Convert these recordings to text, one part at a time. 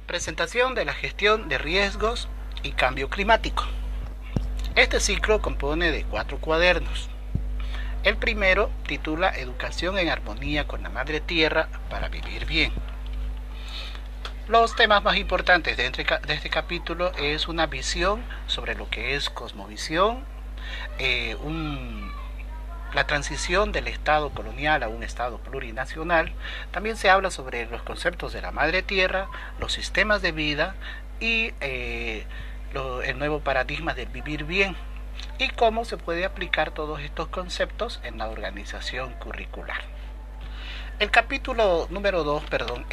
Presentación de la gestión de riesgos y cambio climático. Este ciclo compone de 4 cuadernos. El primero titula Educación en armonía con la Madre Tierra para vivir bien. Los temas más importantes de este capítulo es una visión sobre lo que es cosmovisión, la transición del Estado colonial a un Estado plurinacional. También se habla sobre los conceptos de la Madre Tierra, los sistemas de vida y el nuevo paradigma del vivir bien y cómo se puede aplicar todos estos conceptos en la organización curricular. El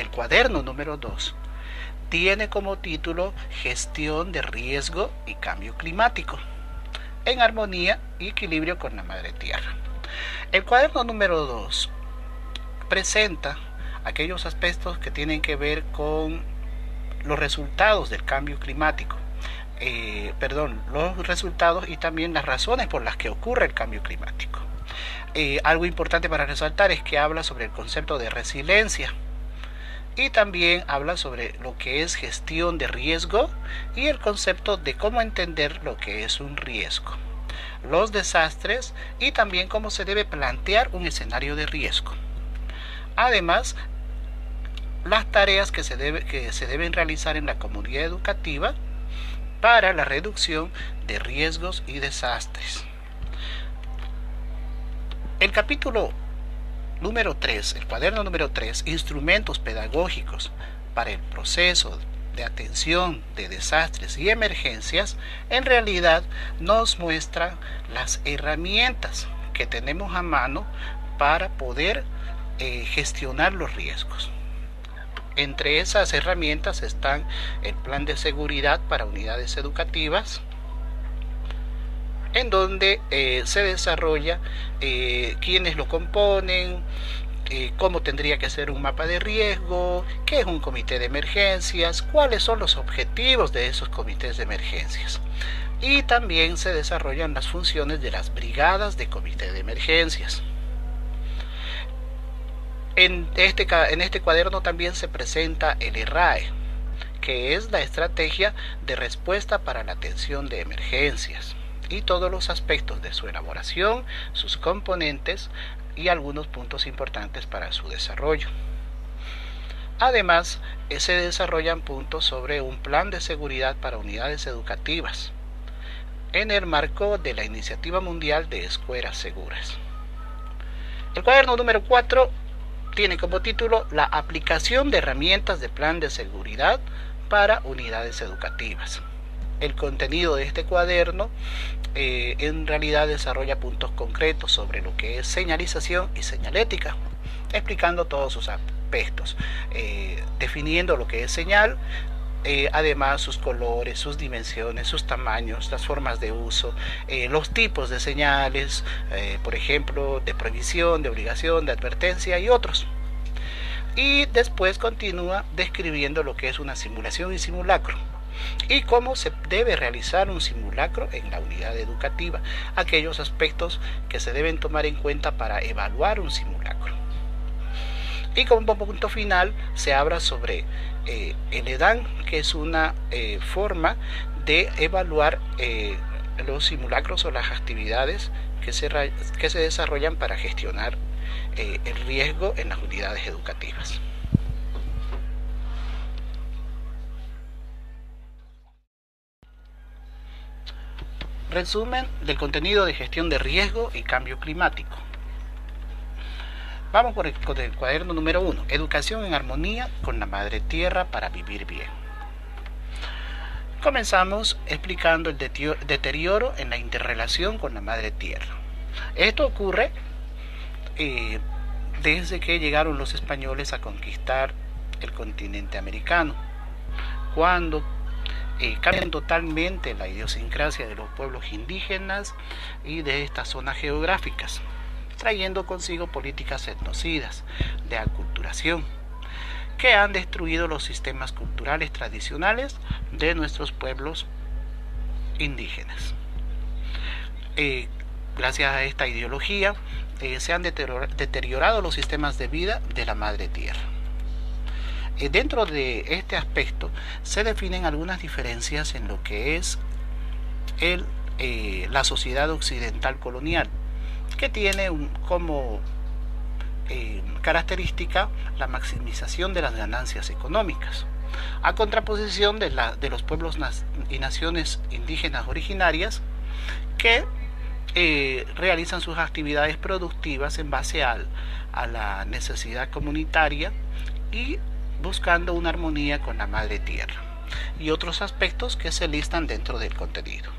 cuaderno número 2 tiene como título Gestión de riesgo y cambio climático en armonía y equilibrio con la Madre Tierra. El cuaderno número 2 presenta aquellos aspectos que tienen que ver con los resultados del cambio climático, los resultados y también las razones por las que ocurre el cambio climático. Algo importante para resaltar es que habla sobre el concepto de resiliencia y también habla sobre lo que es gestión de riesgo y el concepto de cómo entender lo que es un riesgo, los desastres y también cómo se debe plantear un escenario de riesgo. Además, las tareas que se deben realizar en la comunidad educativa para la reducción de riesgos y desastres. El capítulo número 3, el cuaderno número 3, instrumentos pedagógicos para el proceso de atención de desastres y emergencias, en realidad nos muestra las herramientas que tenemos a mano para poder gestionar los riesgos. Entre esas herramientas están el plan de seguridad para unidades educativas, en donde se desarrolla quiénes lo componen, cómo tendría que ser un mapa de riesgo, qué es un comité de emergencias, cuáles son los objetivos de esos comités de emergencias. Y también se desarrollan las funciones de las brigadas de comité de emergencias. En este cuaderno también se presenta el ERRAE, que es la estrategia de respuesta para la atención de emergencias, y todos los aspectos de su elaboración, sus componentes y algunos puntos importantes para su desarrollo. Además, se desarrollan puntos sobre un plan de seguridad para unidades educativas en el marco de la Iniciativa Mundial de Escuelas Seguras. El cuaderno número 4 tiene como título La aplicación de herramientas de plan de seguridad para unidades educativas. El contenido de este cuaderno en realidad desarrolla puntos concretos sobre lo que es señalización y señalética, explicando todos sus aspectos, definiendo lo que es señal, además sus colores, sus dimensiones, sus tamaños, las formas de uso, los tipos de señales, por ejemplo, de prohibición, de obligación, de advertencia y otros. Y después continúa describiendo lo que es una simulación y simulacro, y cómo se debe realizar un simulacro en la unidad educativa, aquellos aspectos que se deben tomar en cuenta para evaluar un simulacro. Y como punto final se habla sobre el EDAN, que es una forma de evaluar los simulacros o las actividades que se desarrollan para gestionar el riesgo en las unidades educativas. Resumen del contenido de gestión de riesgo y cambio climático. Vamos con el cuaderno número 1, Educación en armonía con la Madre Tierra para vivir bien. Comenzamos explicando el deterioro en la interrelación con la Madre Tierra. Esto ocurre desde que llegaron los españoles a conquistar el continente americano, cuando cambian totalmente la idiosincrasia de los pueblos indígenas y de estas zonas geográficas, trayendo consigo políticas etnocidas de aculturación que han destruido los sistemas culturales tradicionales de nuestros pueblos indígenas. Gracias a esta ideología se han deteriorado los sistemas de vida de la Madre Tierra. Dentro de este aspecto se definen algunas diferencias en lo que es la sociedad occidental colonial, que tiene como característica la maximización de las ganancias económicas, a contraposición de los pueblos y naciones indígenas originarias que realizan sus actividades productivas en base a la necesidad comunitaria y buscando una armonía con la madre tierra, y otros aspectos que se listan dentro del contenido.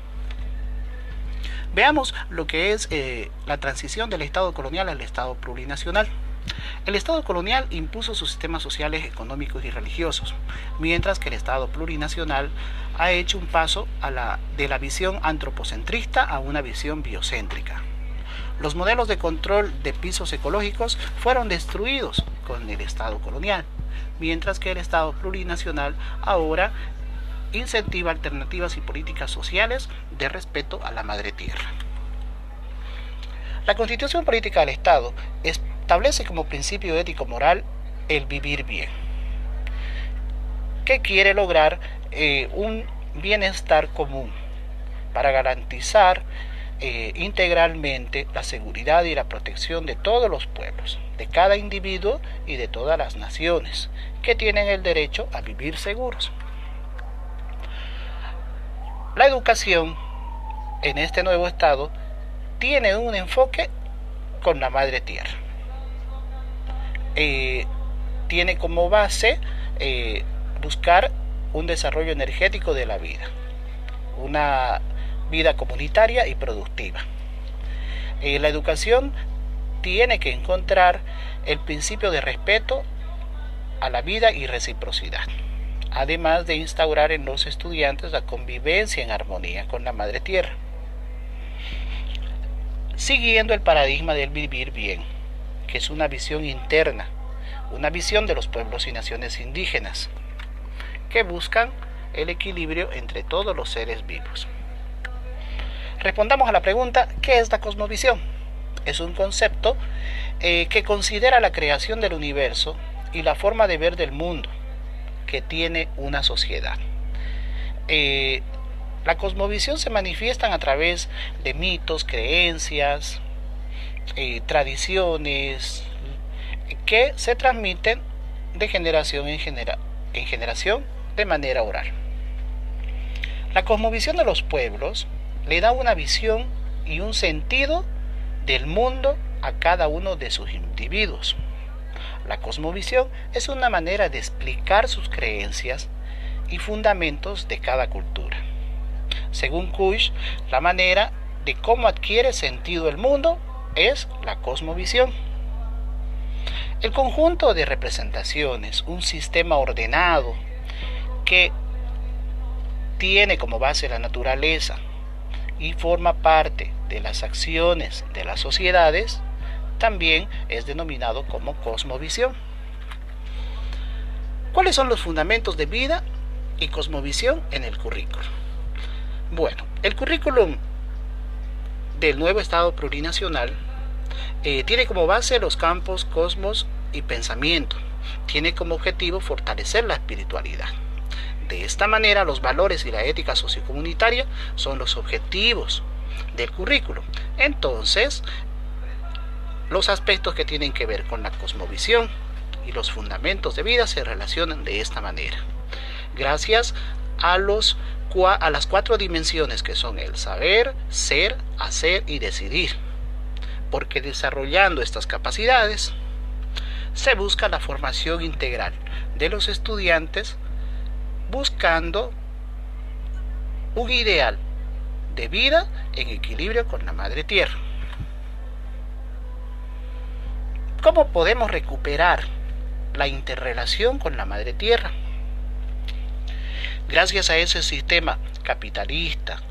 Veamos lo que es la transición del Estado colonial al Estado plurinacional. El Estado colonial impuso sus sistemas sociales, económicos y religiosos, mientras que el Estado plurinacional ha hecho un paso de la visión antropocentrista a una visión biocéntrica. Los modelos de control de pisos ecológicos fueron destruidos con el Estado colonial, mientras que el Estado plurinacional ahora incentiva alternativas y políticas sociales de respeto a la madre tierra. La Constitución Política del Estado establece como principio ético-moral el vivir bien, que quiere lograr un bienestar común para garantizar integralmente la seguridad y la protección de todos los pueblos, de cada individuo y de todas las naciones, que tienen el derecho a vivir seguros. La educación en este nuevo estado tiene un enfoque con la madre tierra. Tiene como base buscar un desarrollo energético de la vida, una vida comunitaria y productiva. La educación tiene que encontrar el principio de respeto a la vida y reciprocidad, además de instaurar en los estudiantes la convivencia en armonía con la madre tierra, siguiendo el paradigma del vivir bien, que es una visión interna, una visión de los pueblos y naciones indígenas, que buscan el equilibrio entre todos los seres vivos. Respondamos a la pregunta, ¿qué es la cosmovisión? Es un concepto que considera la creación del universo y la forma de ver del mundo que tiene una sociedad. La cosmovisión se manifiesta a través de mitos, creencias, tradiciones que se transmiten de generación en generación de manera oral. La cosmovisión de los pueblos le da una visión y un sentido del mundo a cada uno de sus individuos. La cosmovisión es una manera de explicar sus creencias y fundamentos de cada cultura. Según Kusch, la manera de cómo adquiere sentido el mundo es la cosmovisión. El conjunto de representaciones, un sistema ordenado que tiene como base la naturaleza y forma parte de las acciones de las sociedades, también es denominado como cosmovisión. ¿Cuáles son los fundamentos de vida y cosmovisión en el currículo? Bueno, el currículum del nuevo Estado plurinacional tiene como base los campos cosmos y pensamiento. Tiene como objetivo fortalecer la espiritualidad. De esta manera, los valores y la ética sociocomunitaria son los objetivos del currículo. Entonces, los aspectos que tienen que ver con la cosmovisión y los fundamentos de vida se relacionan de esta manera, gracias a las 4 dimensiones que son el saber, ser, hacer y decidir, porque desarrollando estas capacidades se busca la formación integral de los estudiantes, buscando un ideal de vida en equilibrio con la madre tierra. ¿Cómo podemos recuperar la interrelación con la madre tierra? Gracias a ese sistema capitalista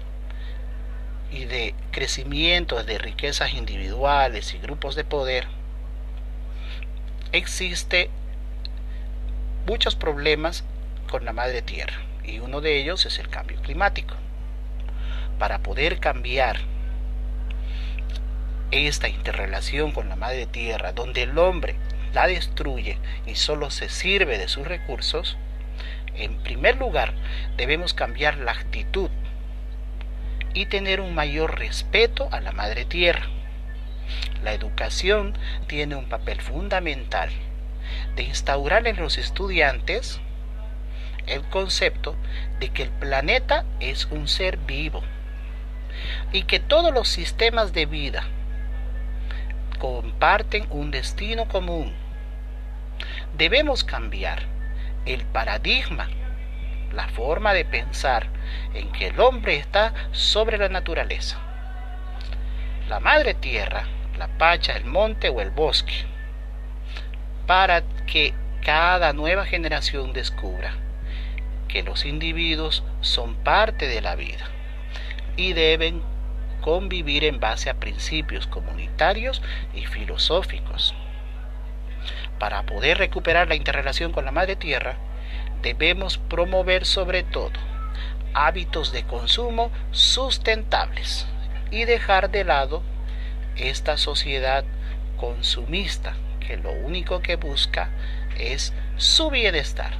y de crecimiento de riquezas individuales y grupos de poder, existe muchos problemas con la madre tierra, y uno de ellos es el cambio climático. Para poder cambiar esta interrelación con la madre tierra, donde el hombre la destruye y solo se sirve de sus recursos, en primer lugar debemos cambiar la actitud y tener un mayor respeto a la Madre Tierra. La educación tiene un papel fundamental de instaurar en los estudiantes el concepto de que el planeta es un ser vivo y que todos los sistemas de vida comparten un destino común. Debemos cambiar el paradigma, la forma de pensar en que el hombre está sobre la naturaleza, la Madre Tierra, la pacha, el monte o el bosque, para que cada nueva generación descubra que los individuos son parte de la vida y deben convivir en base a principios comunitarios y filosóficos. Para poder recuperar la interrelación con la Madre Tierra, debemos promover sobre todo hábitos de consumo sustentables y dejar de lado esta sociedad consumista que lo único que busca es su bienestar.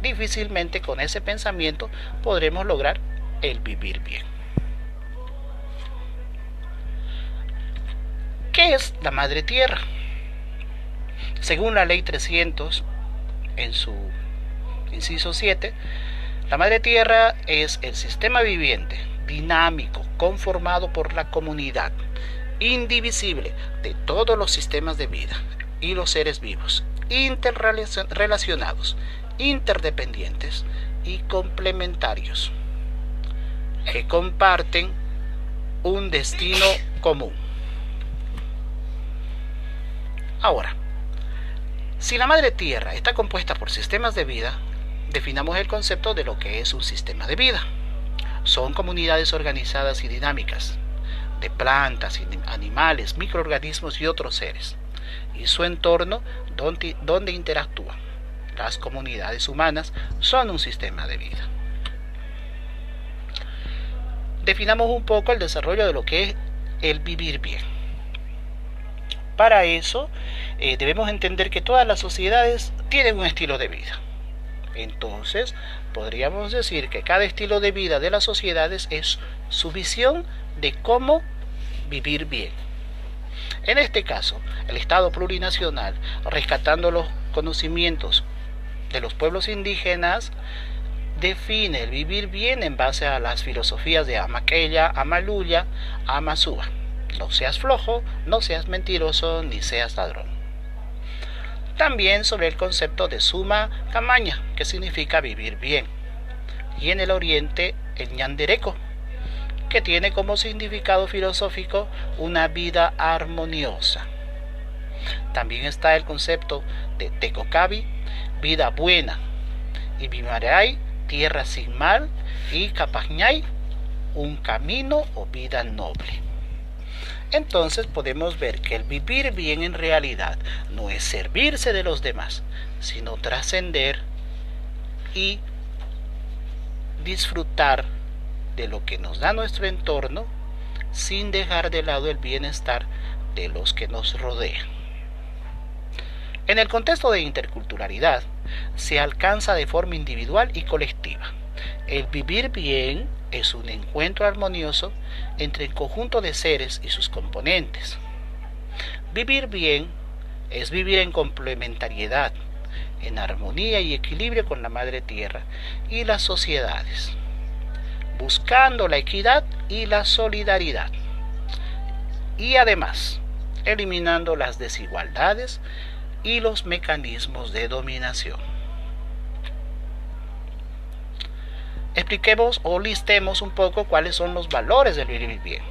Difícilmente con ese pensamiento podremos lograr el vivir bien. ¿Qué es la Madre Tierra? Según la Ley 300, en su inciso 7, la Madre Tierra es el sistema viviente, dinámico, conformado por la comunidad, indivisible de todos los sistemas de vida y los seres vivos, interrelacionados, interdependientes y complementarios, que comparten un destino común. Ahora, si la Madre Tierra está compuesta por sistemas de vida, definamos el concepto de lo que es un sistema de vida. Son comunidades organizadas y dinámicas de plantas, animales, microorganismos y otros seres, y su entorno donde interactúan. Las comunidades humanas son un sistema de vida. Definamos un poco el desarrollo de lo que es el vivir bien. Para eso debemos entender que todas las sociedades tienen un estilo de vida. Entonces, podríamos decir que cada estilo de vida de las sociedades es su visión de cómo vivir bien. En este caso, el Estado plurinacional, rescatando los conocimientos de los pueblos indígenas, define el vivir bien en base a las filosofías de Amaqueya, Amaluya, Amazúa. No seas flojo, no seas mentiroso, ni seas ladrón. También sobre el concepto de Suma Camaña, que significa vivir bien. Y en el oriente, el Ñandereco, que tiene como significado filosófico una vida armoniosa. También está el concepto de Tecocabi, vida buena, y Bimaray, tierra sin mal, y Capañay, un camino o vida noble. Entonces podemos ver que el vivir bien en realidad no es servirse de los demás, sino trascender y disfrutar de lo que nos da nuestro entorno sin dejar de lado el bienestar de los que nos rodean. En el contexto de interculturalidad se alcanza de forma individual y colectiva. El vivir bien es un encuentro armonioso entre el conjunto de seres y sus componentes. Vivir bien es vivir en complementariedad, en armonía y equilibrio con la Madre Tierra y las sociedades, buscando la equidad y la solidaridad, y además eliminando las desigualdades y los mecanismos de dominación. Expliquemos o listemos un poco cuáles son los valores del vivir bien.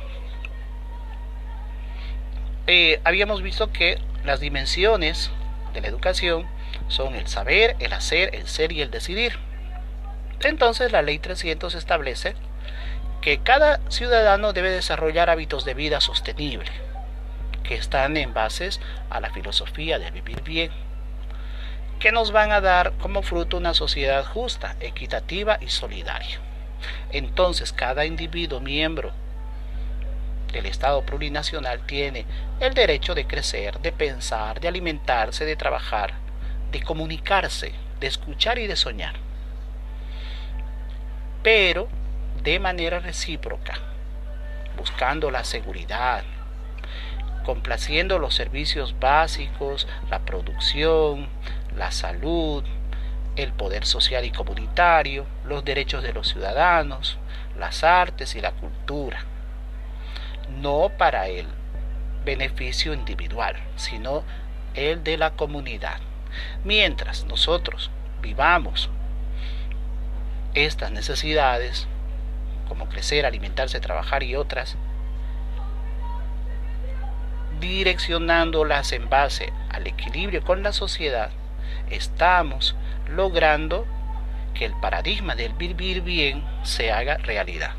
Habíamos visto que las dimensiones de la educación son el saber, el hacer, el ser y el decidir. Entonces la Ley 300 establece que cada ciudadano debe desarrollar hábitos de vida sostenible, que están en bases a la filosofía de vivir bien, que nos van a dar como fruto una sociedad justa, equitativa y solidaria. Entonces cada individuo miembro del Estado plurinacional tiene el derecho de crecer, de pensar, de alimentarse, de trabajar, de comunicarse, de escuchar y de soñar, pero de manera recíproca, buscando la seguridad, complaciendo los servicios básicos, la producción, la salud, el poder social y comunitario, los derechos de los ciudadanos, las artes y la cultura, no para el beneficio individual, sino el de la comunidad. Mientras nosotros vivamos estas necesidades, como crecer, alimentarse, trabajar y otras, direccionándolas en base al equilibrio con la sociedad, estamos logrando que el paradigma del vivir bien se haga realidad.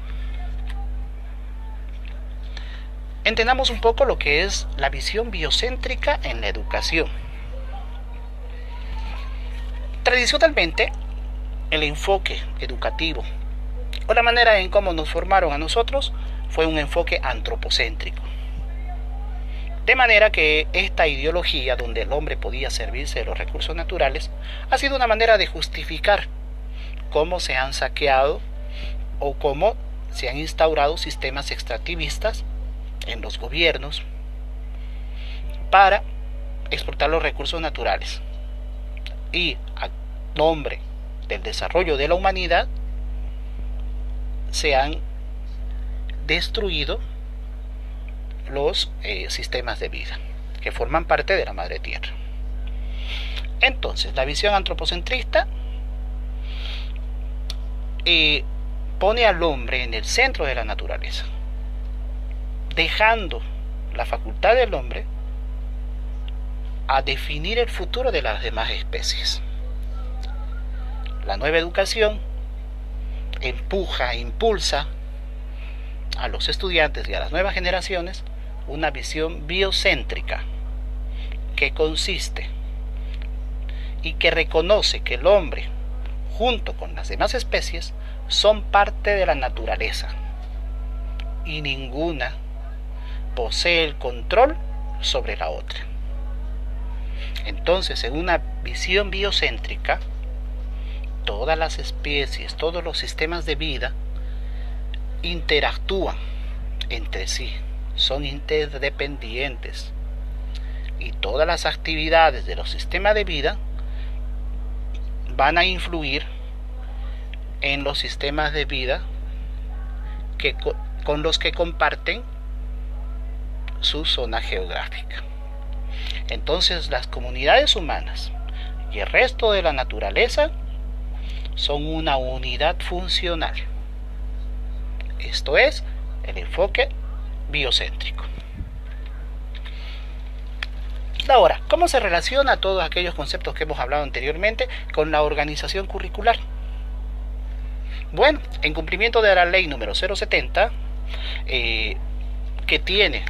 Entendamos un poco lo que es la visión biocéntrica en la educación. Tradicionalmente, el enfoque educativo o la manera en cómo nos formaron a nosotros fue un enfoque antropocéntrico. De manera que esta ideología, donde el hombre podía servirse de los recursos naturales, ha sido una manera de justificar cómo se han saqueado o cómo se han instaurado sistemas extractivistas en los gobiernos para explotar los recursos naturales. Y a nombre del desarrollo de la humanidad se han destruido los sistemas de vida que forman parte de la madre tierra. Entonces, la visión antropocentrista pone al hombre en el centro de la naturaleza, dejando la facultad del hombre a definir el futuro de las demás especies. La nueva educación empuja, impulsa a los estudiantes y a las nuevas generaciones una visión biocéntrica que consiste y que reconoce que el hombre, junto con las demás especies, son parte de la naturaleza y ninguna posee el control sobre la otra. Entonces, en una visión biocéntrica, todas las especies, todos los sistemas de vida interactúan entre sí, son interdependientes, y todas las actividades de los sistemas de vida van a influir en los sistemas de vida con los que comparten su zona geográfica. Entonces, las comunidades humanas y el resto de la naturaleza son una unidad funcional. Esto es el enfoque biocéntrico. Ahora, ¿cómo se relaciona todos aquellos conceptos que hemos hablado anteriormente con la organización curricular? Bueno, en cumplimiento de la ley número 070, que tiene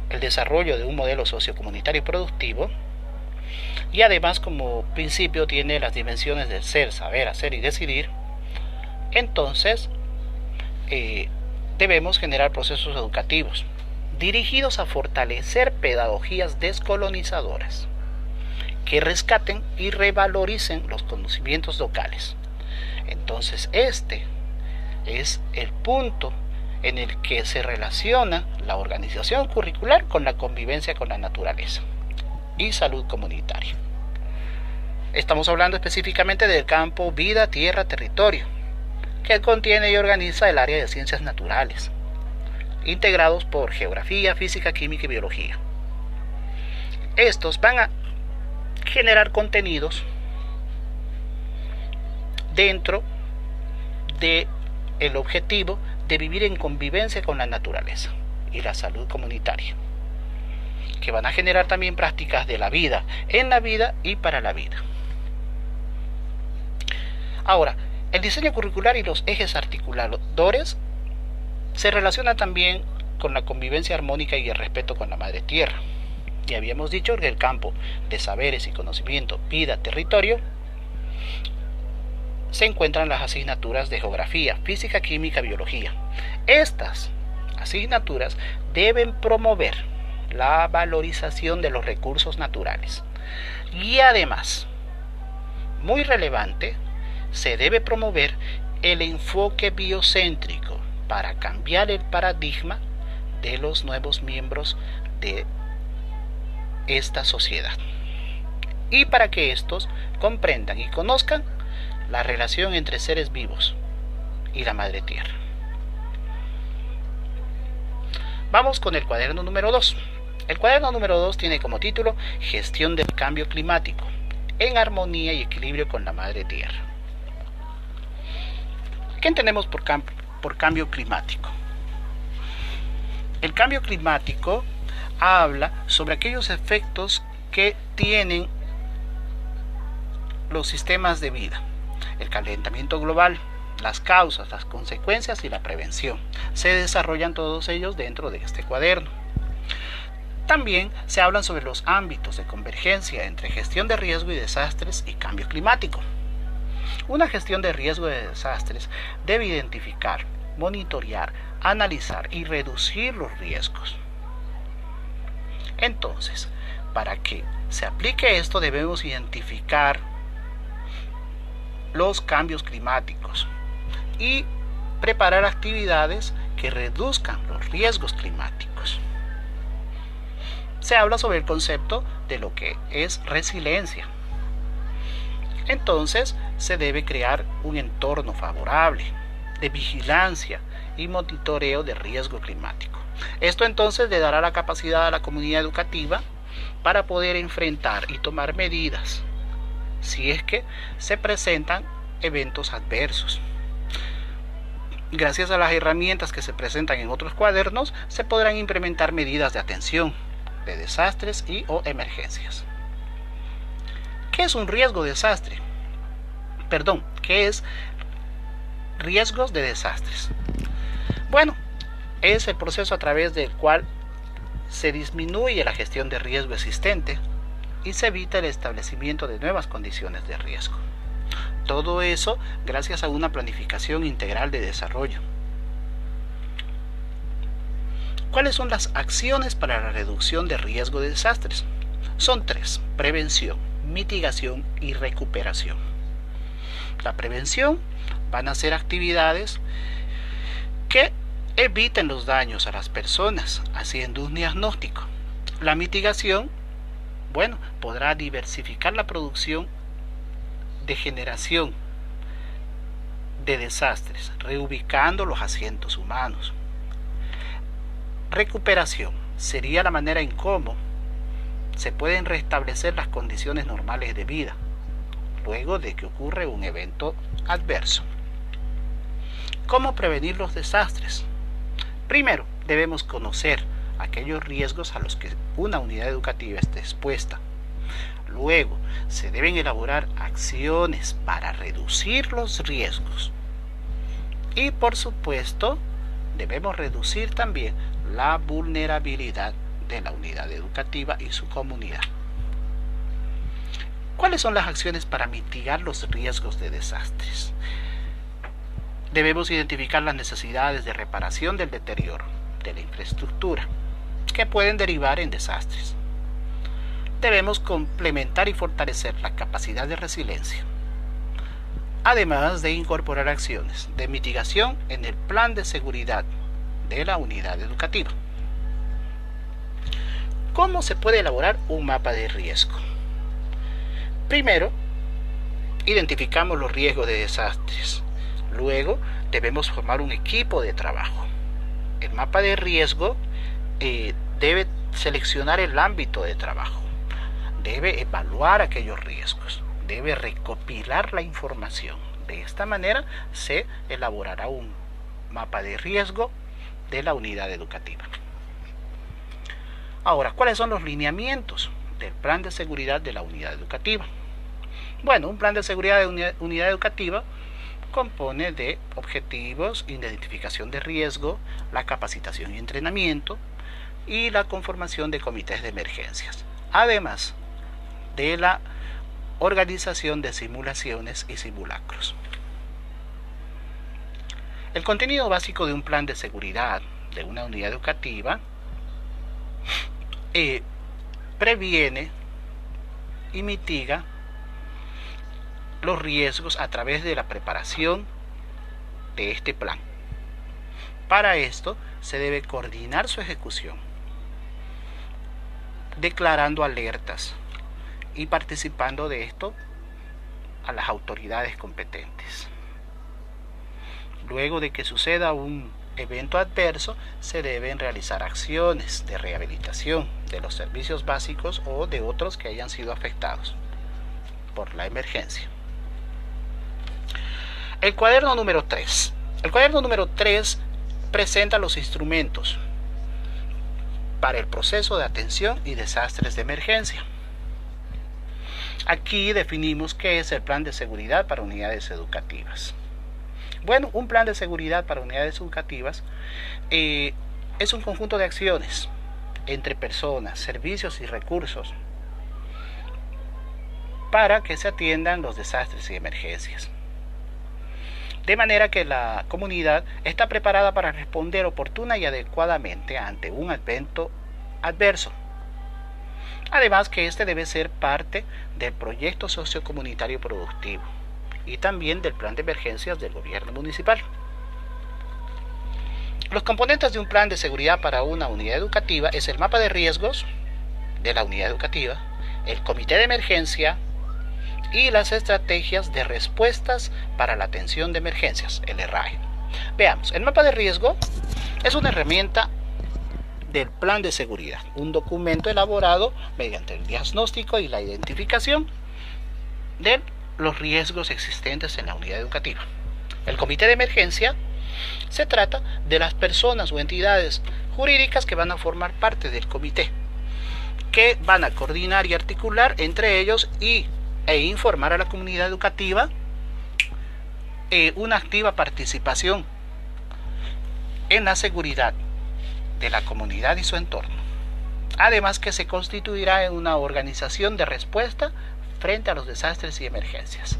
el desarrollo de un modelo sociocomunitario y productivo, y además como principio tiene las dimensiones del ser, saber, hacer y decidir, entonces debemos generar procesos educativos dirigidos a fortalecer pedagogías descolonizadoras que rescaten y revaloricen los conocimientos locales. Entonces, este es el punto en el que se relaciona la organización curricular con la convivencia con la naturaleza y salud comunitaria. Estamos hablando específicamente del campo vida, tierra, territorio, que contiene y organiza el área de ciencias naturales, integrados por geografía, física, química y biología. Estos van a generar contenidos dentro del objetivo de vivir en convivencia con la naturaleza y la salud comunitaria, que van a generar también prácticas de la vida, en la vida y para la vida. Ahora, el diseño curricular y los ejes articuladores se relacionan también con la convivencia armónica y el respeto con la madre tierra. Y habíamos dicho que el campo de saberes y conocimiento, vida, territorio, se encuentran las asignaturas de geografía, física, química, biología. Estas asignaturas deben promover la valorización de los recursos naturales. Y además, muy relevante, se debe promover el enfoque biocéntrico para cambiar el paradigma de los nuevos miembros de esta sociedad y para que estos comprendan y conozcan la relación entre seres vivos y la madre tierra. Vamos con el cuaderno número 2. El cuaderno número 2 tiene como título Gestión del cambio climático en armonía y equilibrio con la madre tierra. ¿Qué entendemos por cambio climático? El cambio climático habla sobre aquellos efectos que tienen los sistemas de vida, el calentamiento global, las causas, las consecuencias y la prevención. Se desarrollan todos ellos dentro de este cuaderno. También se hablan sobre los ámbitos de convergencia entre gestión de riesgo y desastres y cambio climático. Una gestión de riesgo de desastres debe identificar, monitorear, analizar y reducir los riesgos. Entonces, para que se aplique esto debemos identificar los cambios climáticos y preparar actividades que reduzcan los riesgos climáticos. Se habla sobre el concepto de lo que es resiliencia. Entonces, se debe crear un entorno favorable de vigilancia y monitoreo de riesgo climático. Esto entonces le dará la capacidad a la comunidad educativa para poder enfrentar y tomar medidas si es que se presentan eventos adversos. Gracias a las herramientas que se presentan en otros cuadernos, se podrán implementar medidas de atención de desastres y o emergencias. ¿Qué es un riesgo de desastre? ¿Qué es riesgos de desastres? Bueno, es el proceso a través del cual se disminuye la gestión de riesgo existente y se evita el establecimiento de nuevas condiciones de riesgo. Todo eso gracias a una planificación integral de desarrollo. ¿Cuáles son las acciones para la reducción de riesgo de desastres? Son 3: prevención, mitigación y recuperación. La prevención van a ser actividades que eviten los daños a las personas, haciendo un diagnóstico. La mitigación, podrá diversificar la producción de generación de desastres, reubicando los asientos humanos. Recuperación sería la manera en cómo se pueden restablecer las condiciones normales de vida luego de que ocurre un evento adverso. ¿Cómo prevenir los desastres? Primero, debemos conocer aquellos riesgos a los que una unidad educativa esté expuesta. Luego, se deben elaborar acciones para reducir los riesgos. Y por supuesto, debemos reducir también la vulnerabilidad de la unidad educativa y su comunidad. ¿Cuáles son las acciones para mitigar los riesgos de desastres? Debemos identificar las necesidades de reparación del deterioro de la infraestructura que pueden derivar en desastres. Debemos complementar y fortalecer la capacidad de resiliencia, además de incorporar acciones de mitigación en el plan de seguridad de la unidad educativa. ¿Cómo se puede elaborar un mapa de riesgo? Primero, identificamos los riesgos de desastres. Luego, debemos formar un equipo de trabajo. El mapa de riesgo debe seleccionar el ámbito de trabajo. Debe evaluar aquellos riesgos. Debe recopilar la información. De esta manera se elaborará un mapa de riesgo de la unidad educativa. Ahora, ¿cuáles son los lineamientos del plan de seguridad de la unidad educativa? Un plan de seguridad de unidad educativa compone de objetivos, identificación de riesgo, la capacitación y entrenamiento y la conformación de comités de emergencias, además de la organización de simulaciones y simulacros. El contenido básico de un plan de seguridad de una unidad educativa previene y mitiga los riesgos a través de la preparación de este plan. Para esto se debe coordinar su ejecución, declarando alertas y participando de esto a las autoridades competentes. Luego de que suceda un evento adverso, se deben realizar acciones de rehabilitación de los servicios básicos o de otros que hayan sido afectados por la emergencia. El cuaderno número 3. El cuaderno número 3 presenta los instrumentos para el proceso de atención y desastres de emergencia. Aquí definimos qué es el plan de seguridad para unidades educativas. Bueno, un plan de seguridad para unidades educativas es un conjunto de acciones entre personas, servicios y recursos para que se atiendan los desastres y emergencias. De manera que la comunidad está preparada para responder oportuna y adecuadamente ante un evento adverso. Además que este debe ser parte del proyecto sociocomunitario productivo y también del plan de emergencias del gobierno municipal. Los componentes de un plan de seguridad para una unidad educativa es el mapa de riesgos de la unidad educativa, el comité de emergencia y las estrategias de respuestas para la atención de emergencias, el ERRAE. Veamos, el mapa de riesgo es una herramienta del plan de seguridad, un documento elaborado mediante el diagnóstico y la identificación de los riesgos existentes en la unidad educativa. El comité de emergencia se trata de las personas o entidades jurídicas que van a formar parte del comité, que van a coordinar y articular entre ellos e informar a la comunidad educativa una activa participación en la seguridad de la comunidad y su entorno. Además que se constituirá en una organización de respuesta frente a los desastres y emergencias.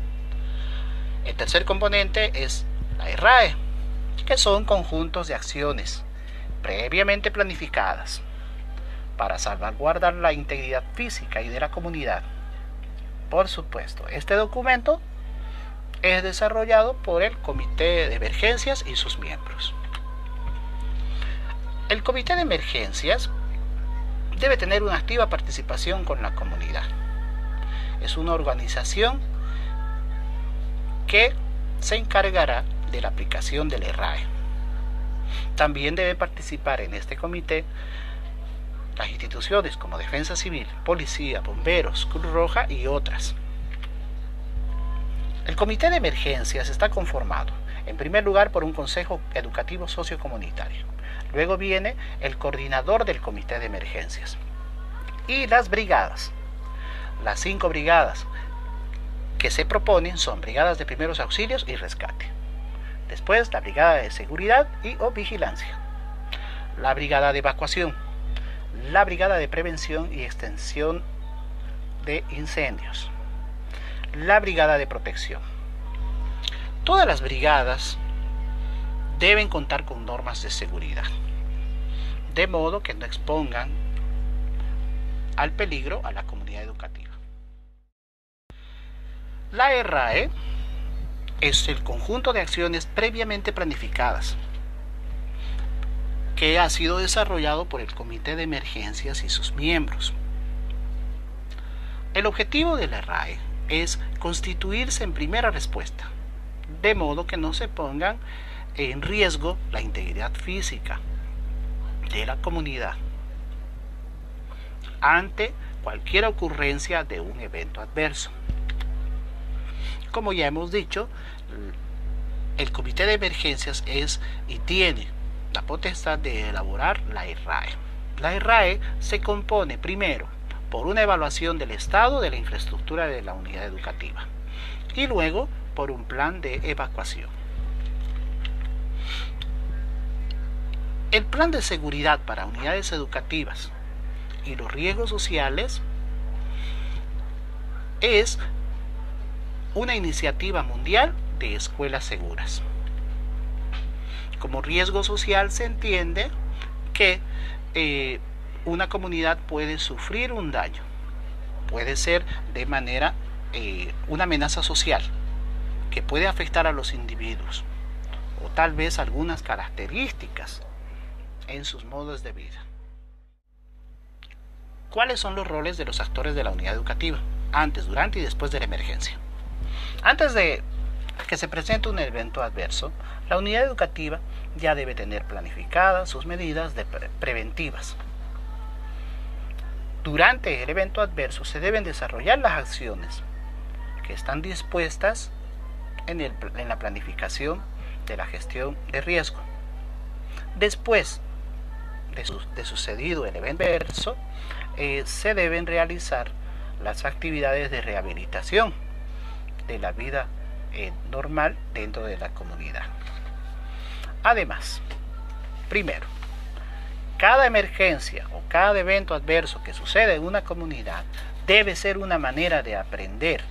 El tercer componente es la ERRAE, que son conjuntos de acciones previamente planificadas para salvaguardar la integridad física y de la comunidad. Por supuesto, este documento es desarrollado por el Comité de Emergencias y sus miembros. El Comité de Emergencias debe tener una activa participación con la comunidad. Es una organización que se encargará de la aplicación del ERRAE. También deben participar en este comité las instituciones como Defensa Civil, Policía, Bomberos, Cruz Roja y otras. El Comité de Emergencias está conformado, en primer lugar, por un Consejo Educativo Sociocomunitario. Luego viene el coordinador del Comité de Emergencias. Y las brigadas. Las 5 brigadas que se proponen son brigadas de primeros auxilios y rescate. Después, la brigada de seguridad o vigilancia. La brigada de evacuación. La brigada de prevención y extinción de incendios, la brigada de protección. Todas las brigadas deben contar con normas de seguridad, de modo que no expongan al peligro a la comunidad educativa. La ERRAE es el conjunto de acciones previamente planificadas que ha sido desarrollado por el Comité de Emergencias y sus miembros. El objetivo de la ERRAE es constituirse en primera respuesta, de modo que no se pongan en riesgo la integridad física de la comunidad ante cualquier ocurrencia de un evento adverso. Como ya hemos dicho, el Comité de Emergencias es y tiene la potestad de elaborar la ERRAE. La ERRAE se compone primero por una evaluación del estado de la infraestructura de la unidad educativa y luego por un plan de evacuación. El plan de seguridad para unidades educativas y los riesgos sociales es una iniciativa mundial de escuelas seguras. Como riesgo social se entiende que una comunidad puede sufrir un daño, puede ser de manera una amenaza social que puede afectar a los individuos o tal vez algunas características en sus modos de vida. ¿Cuáles son los roles de los actores de la unidad educativa antes, durante y después de la emergencia? Antes de que se presente un evento adverso, la unidad educativa ya debe tener planificadas sus medidas preventivas. Durante el evento adverso se deben desarrollar las acciones que están dispuestas en la planificación de la gestión de riesgo. Después de sucedido el evento adverso, se deben realizar las actividades de rehabilitación de la vida normal dentro de la comunidad. Además, primero, cada emergencia o cada evento adverso que sucede en una comunidad debe ser una manera de aprender,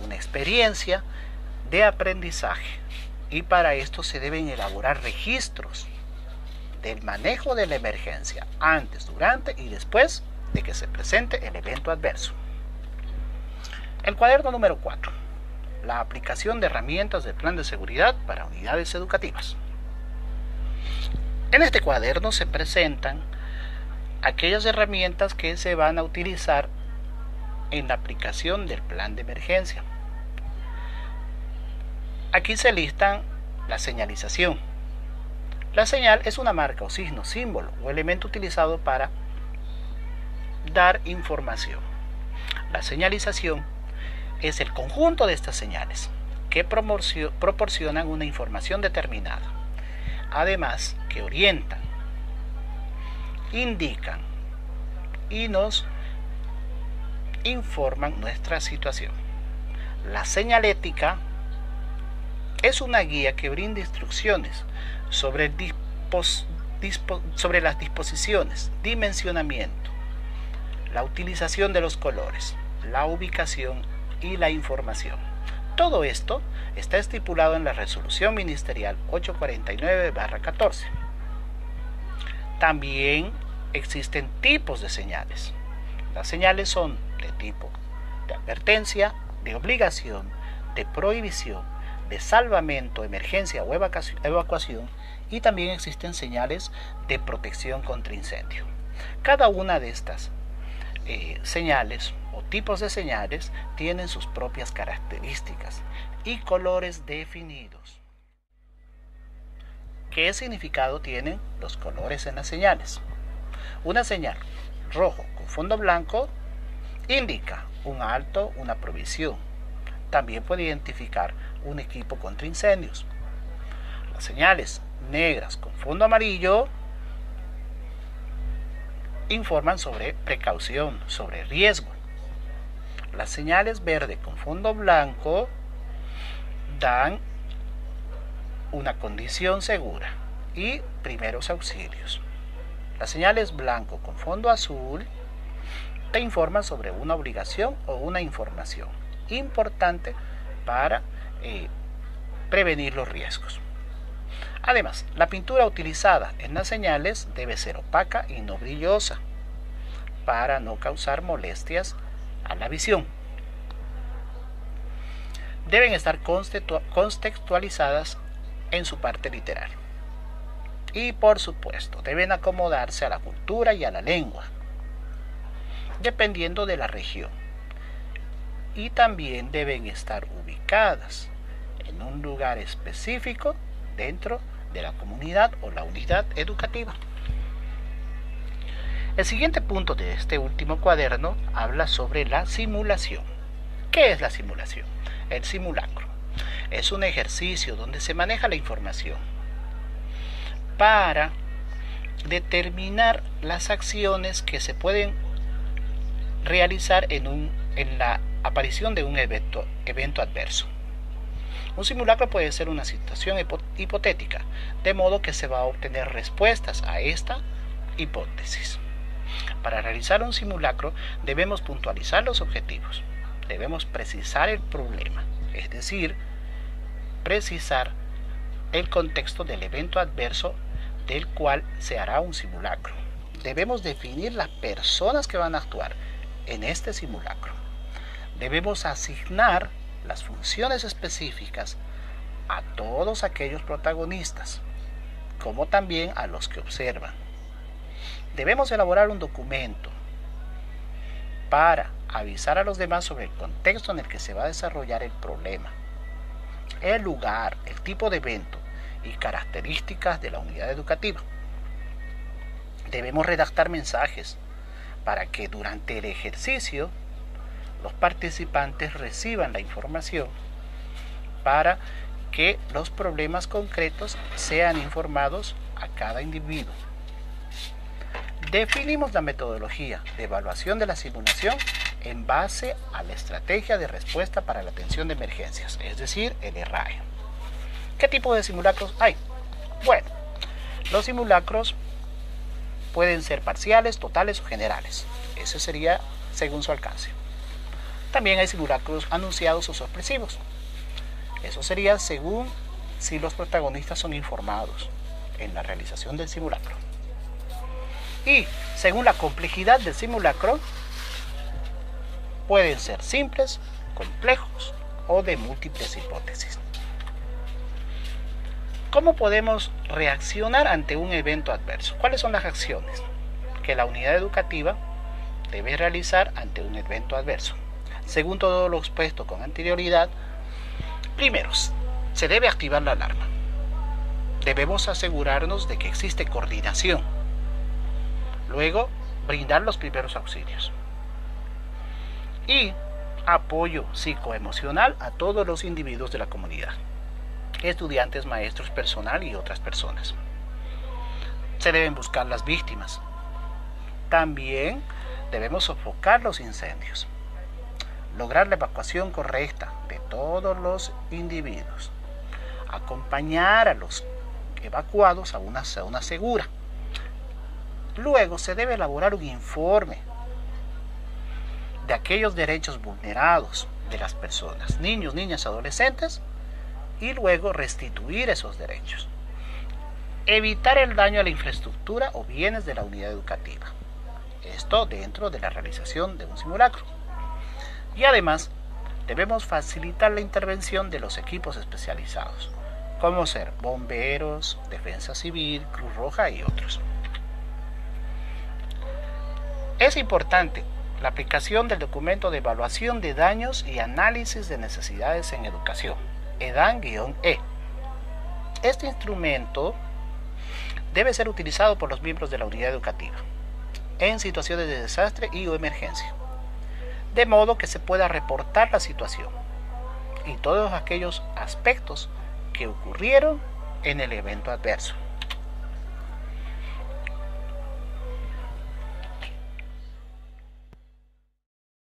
una experiencia de aprendizaje, y para esto se deben elaborar registros del manejo de la emergencia antes, durante y después de que se presente el evento adverso. El cuaderno número 4. La aplicación de herramientas del plan de seguridad para unidades educativas. En este cuaderno se presentan aquellas herramientas que se van a utilizar en la aplicación del plan de emergencia. Aquí se listan la señalización. La señal es una marca o signo, símbolo o elemento utilizado para dar información. La señalización es el conjunto de estas señales que proporcionan una información determinada, además que orientan, indican y nos informan nuestra situación. La señalética es una guía que brinda instrucciones sobre las disposiciones, dimensionamiento, la utilización de los colores, la ubicación y la información. Todo esto está estipulado en la Resolución Ministerial 849/14. También existen tipos de señales. Las señales son de tipo de advertencia, de obligación, de prohibición, de salvamento, emergencia o evacuación, y también existen señales de protección contra incendio. Cada una de estas señales o tipos de señales tienen sus propias características y colores definidos. ¿Qué significado tienen los colores en las señales? Una señal rojo con fondo blanco indica un alto, una provisión. También puede identificar un equipo contra incendios. Las señales negras con fondo amarillo informan sobre precaución, sobre riesgo. Las señales verde con fondo blanco dan una condición segura y primeros auxilios. Las señales blanco con fondo azul te informan sobre una obligación o una información importante para prevenir los riesgos. Además, la pintura utilizada en las señales debe ser opaca y no brillosa para no causar molestias a la visión. Deben estar contextualizadas en su parte literal. Y por supuesto, deben acomodarse a la cultura y a la lengua, dependiendo de la región. Y también deben estar ubicadas en un lugar específico dentro de la comunidad o la unidad educativa. El siguiente punto de este último cuaderno habla sobre la simulación. ¿Qué es la simulación? El simulacro es un ejercicio donde se maneja la información para determinar las acciones que se pueden realizar en la aparición de un evento adverso. Un simulacro puede ser una situación hipotética, de modo que se va a obtener respuestas a esta hipótesis. Para realizar un simulacro debemos puntualizar los objetivos, debemos precisar el problema, es decir, precisar el contexto del evento adverso del cual se hará un simulacro. Debemos definir las personas que van a actuar en este simulacro. Debemos asignar las funciones específicas a todos aquellos protagonistas, como también a los que observan. Debemos elaborar un documento para avisar a los demás sobre el contexto en el que se va a desarrollar el problema, el lugar, el tipo de evento y características de la unidad educativa. Debemos redactar mensajes para que durante el ejercicio los participantes reciban la información para que los problemas concretos sean informados a cada individuo. Definimos la metodología de evaluación de la simulación en base a la estrategia de respuesta para la atención de emergencias, es decir, el ERRAE. ¿Qué tipo de simulacros hay? Bueno, los simulacros pueden ser parciales, totales o generales. Eso sería según su alcance. También hay simulacros anunciados o sorpresivos. Eso sería según si los protagonistas son informados en la realización del simulacro. Y según la complejidad del simulacro, pueden ser simples, complejos o de múltiples hipótesis. ¿Cómo podemos reaccionar ante un evento adverso? ¿Cuáles son las acciones que la unidad educativa debe realizar ante un evento adverso? Según todo lo expuesto con anterioridad, primero, se debe activar la alarma. Debemos asegurarnos de que existe coordinación. Luego, brindar los primeros auxilios. Y apoyo psicoemocional a todos los individuos de la comunidad. Estudiantes, maestros, personal y otras personas. Se deben buscar las víctimas. También debemos sofocar los incendios. Lograr la evacuación correcta de todos los individuos. Acompañar a los evacuados a una zona segura. Luego se debe elaborar un informe de aquellos derechos vulnerados de las personas, niños, niñas, adolescentes, y luego restituir esos derechos. Evitar el daño a la infraestructura o bienes de la unidad educativa. Esto dentro de la realización de un simulacro. Y además, debemos facilitar la intervención de los equipos especializados, como ser bomberos, defensa civil, Cruz Roja y otros. Es importante la aplicación del documento de evaluación de daños y análisis de necesidades en educación, EDAN-E. Este instrumento debe ser utilizado por los miembros de la unidad educativa en situaciones de desastre y o emergencia, de modo que se pueda reportar la situación y todos aquellos aspectos que ocurrieron en el evento adverso.